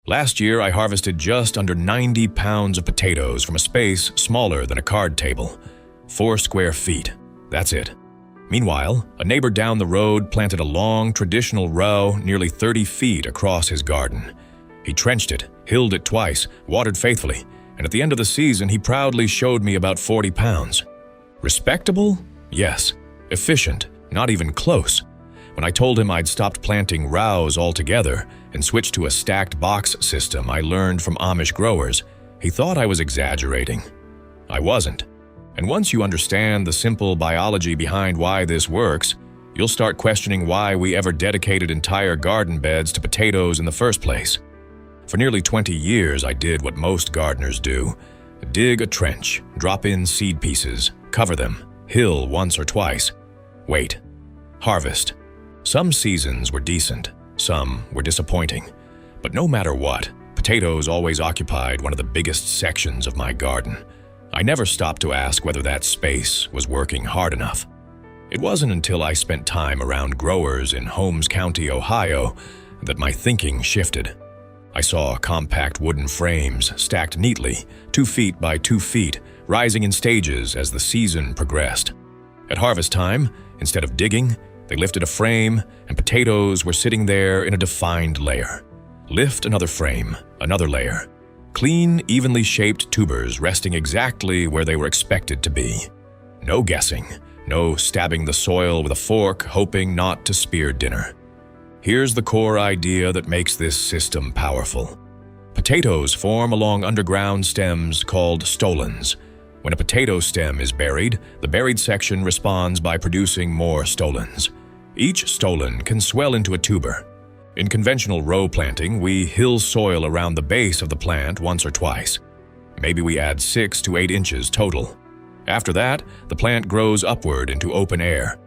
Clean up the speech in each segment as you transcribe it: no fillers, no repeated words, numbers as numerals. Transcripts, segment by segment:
Last year, I harvested just under 90 pounds of potatoes from a space smaller than a card table. 4 square feet. That's it. Meanwhile, a neighbor down the road planted a long, traditional row nearly 30 feet across his garden. He trenched it, hilled it twice, watered faithfully, and at the end of the season, he proudly showed me about 40 pounds. Respectable? Yes. Efficient? Not even close. When I told him I'd stopped planting rows altogether and switched to a stacked box system I learned from Amish growers, he thought I was exaggerating. I wasn't. And once you understand the simple biology behind why this works, you'll start questioning why we ever dedicated entire garden beds to potatoes in the first place. For nearly 20 years, I did what most gardeners do. Dig a trench, drop in seed pieces, cover them, hill once or twice. Wait. Harvest. Some seasons were decent, some were disappointing. But no matter what, potatoes always occupied one of the biggest sections of my garden. I never stopped to ask whether that space was working hard enough. It wasn't until I spent time around growers in Holmes County, Ohio, that my thinking shifted. I saw compact wooden frames stacked neatly, 2 feet by 2 feet, rising in stages as the season progressed. At harvest time, instead of digging, they lifted a frame, and potatoes were sitting there in a defined layer. Lift another frame, another layer. Clean, evenly shaped tubers resting exactly where they were expected to be. No guessing, no stabbing the soil with a fork, hoping not to spear dinner. Here's the core idea that makes this system powerful. Potatoes form along underground stems called stolons. When a potato stem is buried, the buried section responds by producing more stolons. Each stolon can swell into a tuber. In conventional row planting, we hill soil around the base of the plant once or twice. Maybe we add 6 to 8 inches total. After that, the plant grows upward into open air.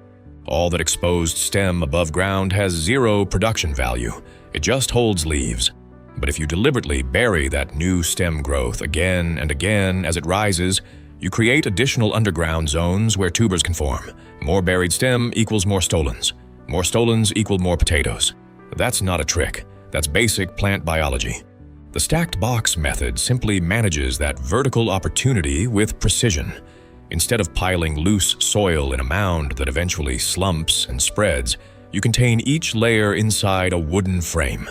All that exposed stem above ground has 0 production value. It just holds leaves. But if you deliberately bury that new stem growth again and again as it rises, you create additional underground zones where tubers can form. More buried stem equals more stolons. More stolons equal more potatoes. That's not a trick. That's basic plant biology. The stacked box method simply manages that vertical opportunity with precision. Instead of piling loose soil in a mound that eventually slumps and spreads, you contain each layer inside a wooden frame.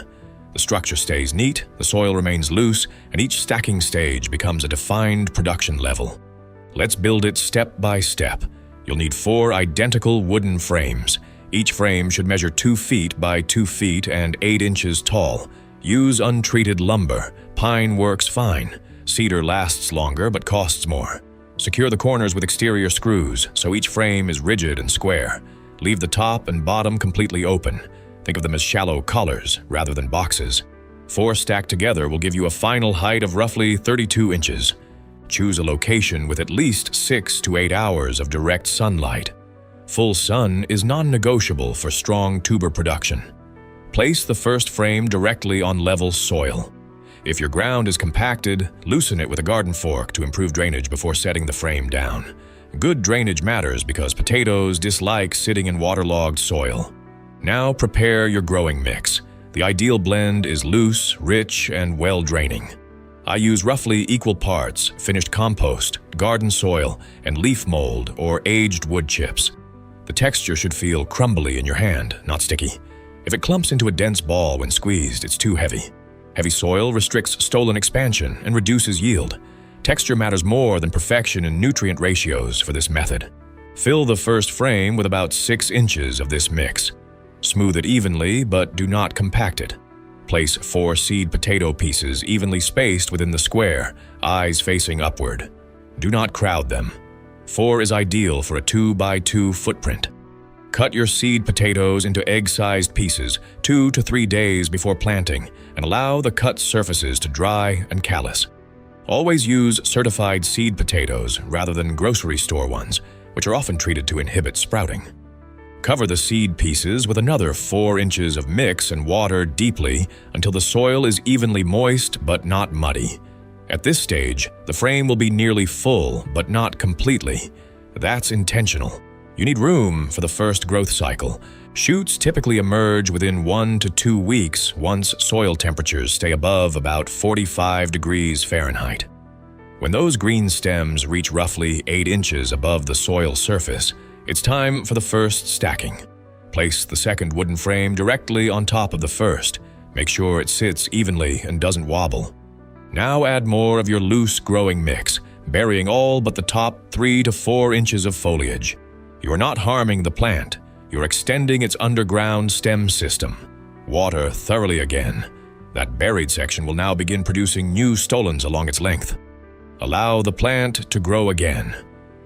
The structure stays neat, the soil remains loose, and each stacking stage becomes a defined production level. Let's build it step by step. You'll need 4 identical wooden frames. Each frame should measure 2 feet by 2 feet and 8 inches tall. Use untreated lumber. Pine works fine. Cedar lasts longer but costs more. Secure the corners with exterior screws so each frame is rigid and square. Leave the top and bottom completely open. Think of them as shallow collars rather than boxes. 4 stacked together will give you a final height of roughly 32 inches. Choose a location with at least 6 to 8 hours of direct sunlight. Full sun is non-negotiable for strong tuber production. Place the first frame directly on level soil. If your ground is compacted, loosen it with a garden fork to improve drainage before setting the frame down. Good drainage matters because potatoes dislike sitting in waterlogged soil. Now prepare your growing mix. The ideal blend is loose, rich, and well-draining. I use roughly equal parts finished compost, garden soil, and leaf mold or aged wood chips. The texture should feel crumbly in your hand, not sticky. If it clumps into a dense ball when squeezed, it's too heavy. Heavy soil restricts stolon expansion and reduces yield. Texture matters more than perfection in nutrient ratios for this method. Fill the first frame with about 6 inches of this mix. Smooth it evenly, but do not compact it. Place 4 seed potato pieces evenly spaced within the square, eyes facing upward. Do not crowd them. 4 is ideal for a 2 by 2 footprint. Cut your seed potatoes into egg-sized pieces 2 to 3 days before planting and allow the cut surfaces to dry and callus. Always use certified seed potatoes rather than grocery store ones, which are often treated to inhibit sprouting. Cover the seed pieces with another 4 inches of mix and water deeply until the soil is evenly moist but not muddy. At this stage, the frame will be nearly full but not completely. That's intentional. You need room for the first growth cycle. Shoots typically emerge within 1 to 2 weeks once soil temperatures stay above about 45 degrees Fahrenheit. When those green stems reach roughly 8 inches above the soil surface, it's time for the first stacking. Place the second wooden frame directly on top of the first. Make sure it sits evenly and doesn't wobble. Now add more of your loose growing mix, burying all but the top 3 to 4 inches of foliage. You are not harming the plant. You're extending its underground stem system. Water thoroughly again. That buried section will now begin producing new stolons along its length. Allow the plant to grow again.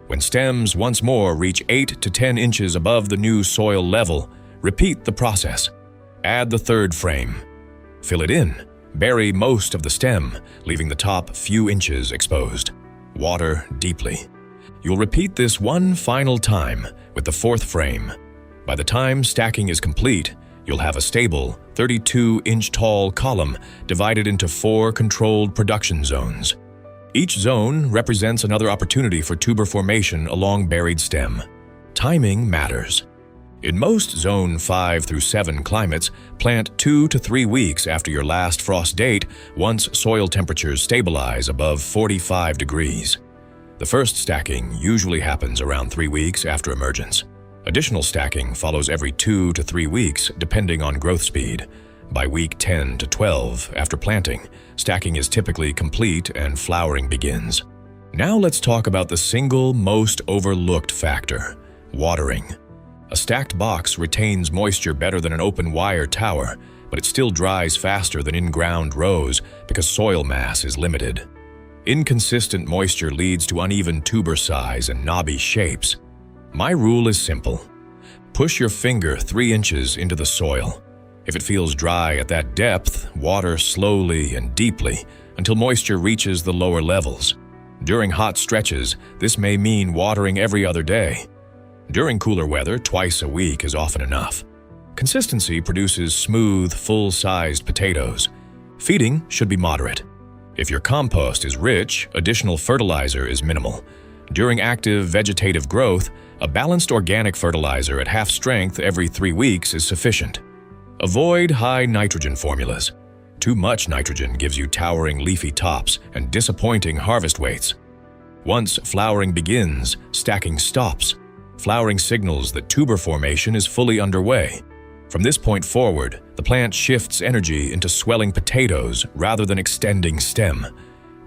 When stems once more reach 8 to 10 inches above the new soil level, repeat the process. Add the third frame. Fill it in. Bury most of the stem, leaving the top few inches exposed. Water deeply. You'll repeat this one final time with the fourth frame. By the time stacking is complete, you'll have a stable 32-inch tall column divided into 4 controlled production zones. Each zone represents another opportunity for tuber formation along buried stem. Timing matters. In most Zone 5 through 7 climates, plant 2 to 3 weeks after your last frost date once soil temperatures stabilize above 45 degrees. The first stacking usually happens around 3 weeks after emergence. Additional stacking follows every 2 to 3 weeks depending on growth speed. By week 10 to 12 after planting, stacking is typically complete and flowering begins. Now let's talk about the single most overlooked factor: watering. A stacked box retains moisture better than an open wire tower, but it still dries faster than in-ground rows because soil mass is limited. Inconsistent moisture leads to uneven tuber size and knobby shapes. My rule is simple. Push your finger 3 inches into the soil. If it feels dry at that depth, water slowly and deeply until moisture reaches the lower levels. During hot stretches, this may mean watering every other day. During cooler weather, twice a week is often enough. Consistency produces smooth, full-sized potatoes. Feeding should be moderate. If your compost is rich, additional fertilizer is minimal. During active vegetative growth, a balanced organic fertilizer at half strength every 3 weeks is sufficient. Avoid high nitrogen formulas. Too much nitrogen gives you towering leafy tops and disappointing harvest weights. Once flowering begins, stacking stops. Flowering signals that tuber formation is fully underway. From this point forward, the plant shifts energy into swelling potatoes rather than extending stem.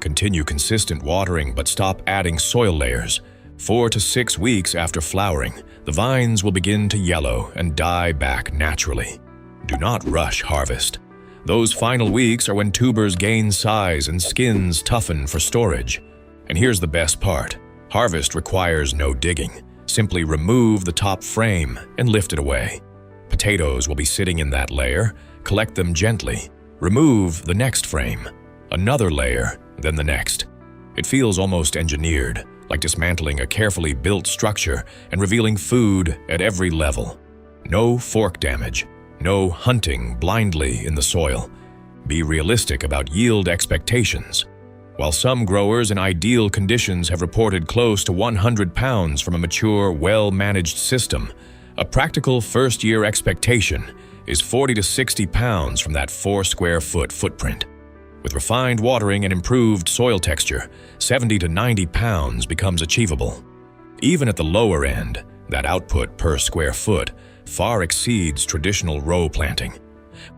Continue consistent watering but stop adding soil layers. 4 to 6 weeks after flowering, the vines will begin to yellow and die back naturally. Do not rush harvest. Those final weeks are when tubers gain size and skins toughen for storage. And here's the best part. Harvest requires no digging. Simply remove the top frame and lift it away. Potatoes will be sitting in that layer. Collect them gently. Remove the next frame. Another layer, then the next. It feels almost engineered, like dismantling a carefully built structure and revealing food at every level. No fork damage. No hunting blindly in the soil. Be realistic about yield expectations. While some growers in ideal conditions have reported close to 100 pounds from a mature, well-managed system, a practical first-year expectation is 40 to 60 pounds from that 4-square-foot footprint. With refined watering and improved soil texture, 70 to 90 pounds becomes achievable. Even at the lower end, that output per square foot far exceeds traditional row planting.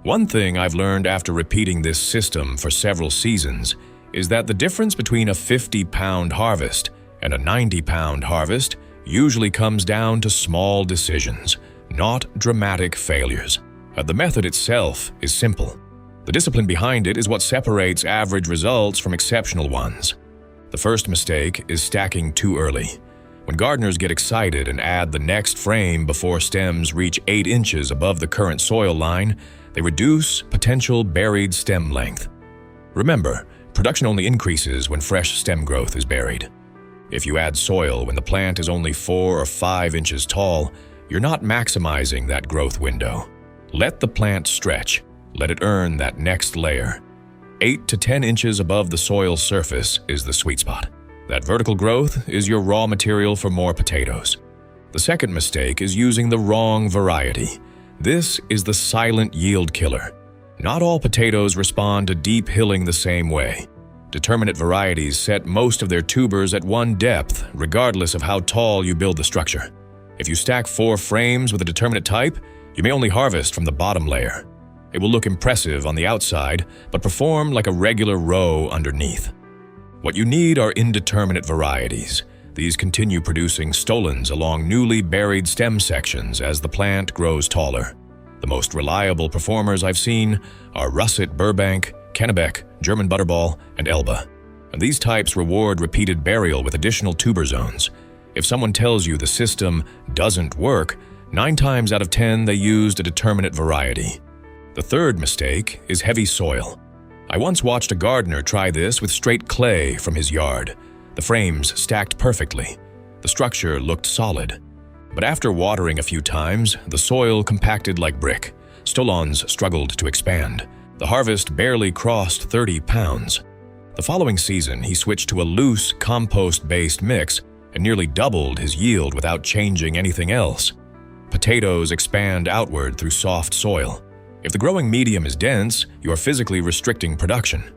One thing I've learned after repeating this system for several seasons is that the difference between a 50-pound harvest and a 90-pound harvest usually comes down to small decisions, not dramatic failures. The method itself is simple. The discipline behind it is what separates average results from exceptional ones. The first mistake is stacking too early. When gardeners get excited and add the next frame before stems reach 8 inches above the current soil line, they reduce potential buried stem length. Remember, production only increases when fresh stem growth is buried. If you add soil when the plant is only 4 or 5 inches tall, you're not maximizing that growth window. Let the plant stretch. Let it earn that next layer. 8 to 10 inches above the soil surface is the sweet spot. That vertical growth is your raw material for more potatoes. The second mistake is using the wrong variety. This is the silent yield killer. Not all potatoes respond to deep hilling the same way. Determinate varieties set most of their tubers at one depth, regardless of how tall you build the structure. If you stack 4 frames with a determinate type, you may only harvest from the bottom layer. It will look impressive on the outside, but perform like a regular row underneath. What you need are indeterminate varieties. These continue producing stolons along newly buried stem sections as the plant grows taller. The most reliable performers I've seen are Russet Burbank, Kennebec, German Butterball, and Elba. And these types reward repeated burial with additional tuber zones. If someone tells you the system doesn't work, 9 times out of 10 they used a determinate variety. The third mistake is heavy soil. I once watched a gardener try this with straight clay from his yard. The frames stacked perfectly. The structure looked solid. But after watering a few times, the soil compacted like brick. Stolons struggled to expand. The harvest barely crossed 30 pounds. The following season, he switched to a loose, compost-based mix and nearly doubled his yield without changing anything else. Potatoes expand outward through soft soil. If the growing medium is dense, you are physically restricting production.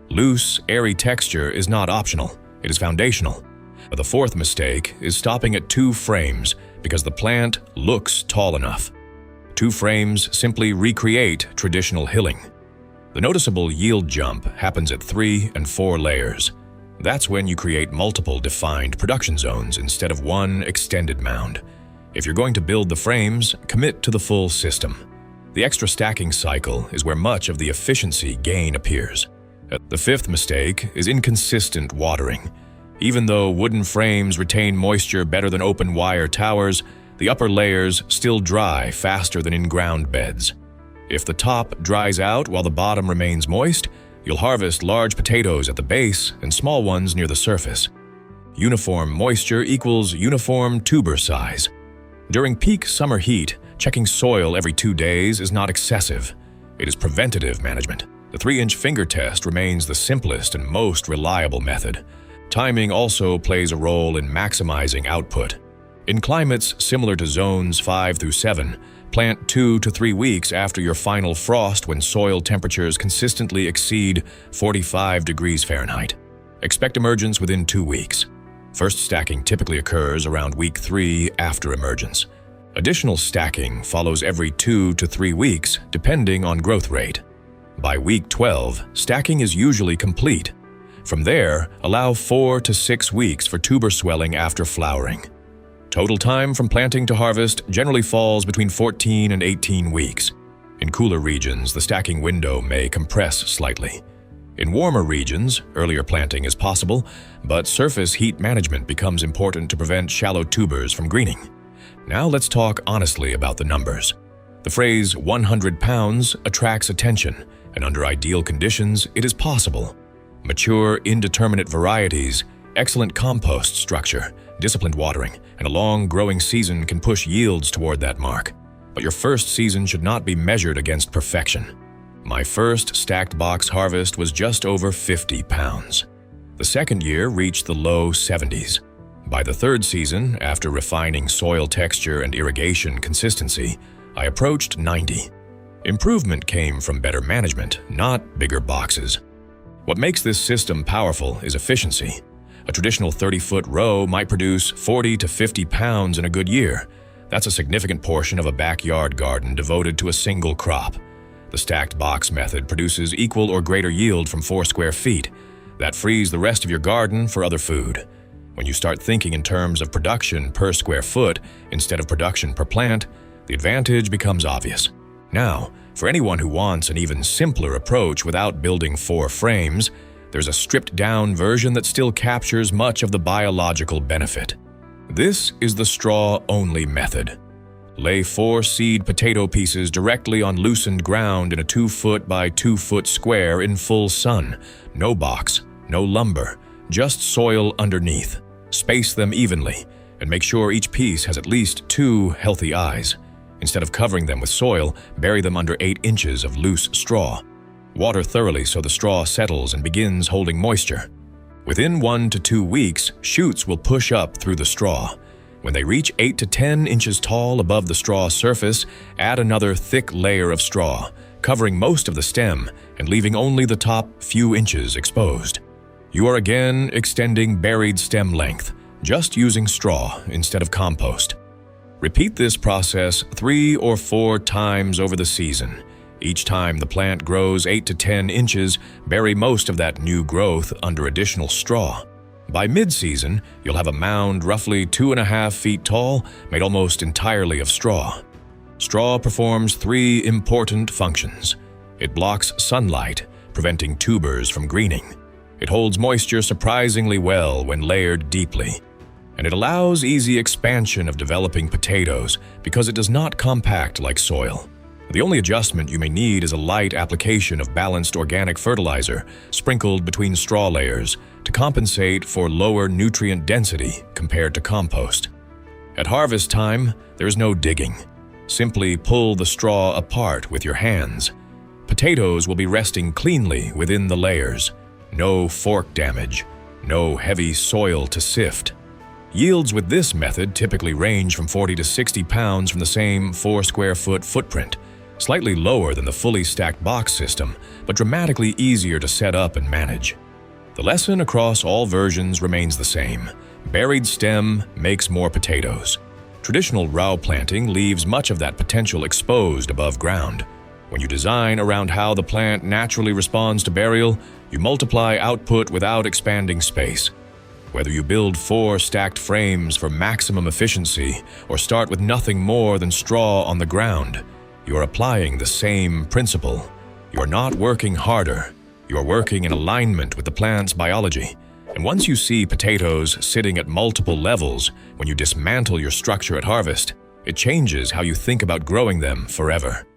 Loose, airy texture is not optional. It is foundational. But the fourth mistake is stopping at 2 frames because the plant looks tall enough. 2 frames simply recreate traditional hilling. The noticeable yield jump happens at 3 and 4 layers. That's when you create multiple defined production zones instead of one extended mound. If you're going to build the frames, commit to the full system. The extra stacking cycle is where much of the efficiency gain appears. The fifth mistake is inconsistent watering. Even though wooden frames retain moisture better than open wire towers, the upper layers still dry faster than in-ground beds. If the top dries out while the bottom remains moist, you'll harvest large potatoes at the base and small ones near the surface. Uniform moisture equals uniform tuber size. During peak summer heat, checking soil every 2 days is not excessive. It is preventative management. The 3-inch finger test remains the simplest and most reliable method. Timing also plays a role in maximizing output. In climates similar to zones 5 through 7, plant 2 to 3 weeks after your final frost when soil temperatures consistently exceed 45 degrees Fahrenheit. Expect emergence within 2 weeks. First stacking typically occurs around week 3 after emergence. Additional stacking follows every 2 to 3 weeks, depending on growth rate. By week 12, stacking is usually complete. From there, allow 4 to 6 weeks for tuber swelling after flowering. Total time from planting to harvest generally falls between 14 and 18 weeks. In cooler regions, the stacking window may compress slightly. In warmer regions, earlier planting is possible, but surface heat management becomes important to prevent shallow tubers from greening. Now let's talk honestly about the numbers. The phrase 100 pounds attracts attention, and under ideal conditions, it is possible. Mature, indeterminate varieties, excellent compost structure, disciplined watering, and a long growing season can push yields toward that mark. But your first season should not be measured against perfection. My first stacked box harvest was just over 50 pounds. The second year reached the low 70s. By the third season, after refining soil texture and irrigation consistency, I approached 90. Improvement came from better management, not bigger boxes. What makes this system powerful is efficiency. A traditional 30-foot row might produce 40 to 50 pounds in a good year. That's a significant portion of a backyard garden devoted to a single crop. The stacked box method produces equal or greater yield from 4 square feet. That frees the rest of your garden for other food. When you start thinking in terms of production per square foot instead of production per plant, the advantage becomes obvious. Now, for anyone who wants an even simpler approach without building 4 frames, there's a stripped-down version that still captures much of the biological benefit. This is the straw-only method. Lay 4 seed potato pieces directly on loosened ground in a 2-foot by 2-foot square in full sun. No box, no lumber, just soil underneath. Space them evenly, and make sure each piece has at least 2 healthy eyes. Instead of covering them with soil, bury them under 8 inches of loose straw. Water thoroughly so the straw settles and begins holding moisture. Within 1 to 2 weeks, shoots will push up through the straw. When they reach 8 to 10 inches tall above the straw surface, add another thick layer of straw, covering most of the stem and leaving only the top few inches exposed. You are again extending buried stem length, just using straw instead of compost. Repeat this process 3 or 4 times over the season. Each time the plant grows 8 to 10 inches, bury most of that new growth under additional straw. By mid-season, you'll have a mound roughly 2.5 feet tall, made almost entirely of straw. Straw performs 3 important functions. It blocks sunlight, preventing tubers from greening. It holds moisture surprisingly well when layered deeply. And it allows easy expansion of developing potatoes because it does not compact like soil. The only adjustment you may need is a light application of balanced organic fertilizer sprinkled between straw layers to compensate for lower nutrient density compared to compost. At harvest time, there is no digging. Simply pull the straw apart with your hands. Potatoes will be resting cleanly within the layers. No fork damage, no heavy soil to sift. Yields with this method typically range from 40 to 60 pounds from the same 4 square foot footprint, slightly lower than the fully stacked box system, but dramatically easier to set up and manage. The lesson across all versions remains the same. Buried stem makes more potatoes. Traditional row planting leaves much of that potential exposed above ground. When you design around how the plant naturally responds to burial, you multiply output without expanding space. Whether you build 4 stacked frames for maximum efficiency or start with nothing more than straw on the ground, you are applying the same principle. You are not working harder. You are working in alignment with the plant's biology. And once you see potatoes sitting at multiple levels when you dismantle your structure at harvest, it changes how you think about growing them forever.